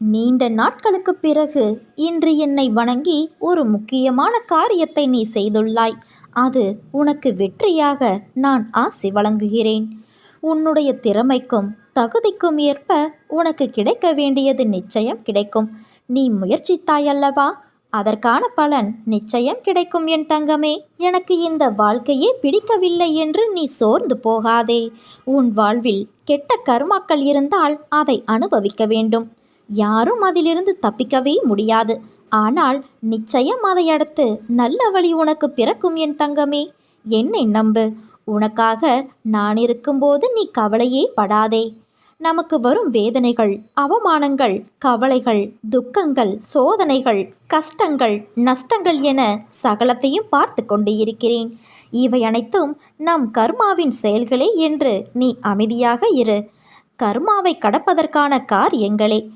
நீண்ட நாட்களுக்குப் பிறகு இன்று என்னை வணங்கி ஒரு முக்கியமான காரியத்தை நீ செய்துள்ளாய். அது உனக்கு வெற்றியாக நான் ஆசி வழங்குகிறேன். உன்னுடைய திறமைக்கும் தகுதிக்கும் ஏற்ப உனக்கு கிடைக்க வேண்டியது நிச்சயம் கிடைக்கும். நீ முயற்சித்தாயல்லவா? அதற்கான பலன் நிச்சயம் கிடைக்கும் என் தங்கமே. எனக்கு இந்த வாழ்க்கையே பிடிக்கவில்லை என்று நீ சோர்ந்து போகாதே. உன் வாழ்வில் கெட்ட கர்மாக்கள் இருந்தால் அதை அனுபவிக்க வேண்டும். யாரும் அதிலிருந்து தப்பிக்கவே முடியாது. ஆனால் நிச்சயம் அதை அடுத்து நல்ல வழி உனக்கு பிறக்கும் என் தங்கமே. என்னை நம்பு. உனக்காக நான் இருக்கும்போது நீ கவலையே படாதே. நமக்கு வரும் வேதனைகள், அவமானங்கள், கவலைகள், துக்கங்கள், சோதனைகள், கஷ்டங்கள், நஷ்டங்கள் என சகலத்தையும் பார்த்து கொண்டு இருக்கிறேன். இவை அனைத்தும் நம் கர்மாவின் செயல்களே என்று நீ அமைதியாக இரு. கர்மாவை கடப்பதற்கான காரியங்களே.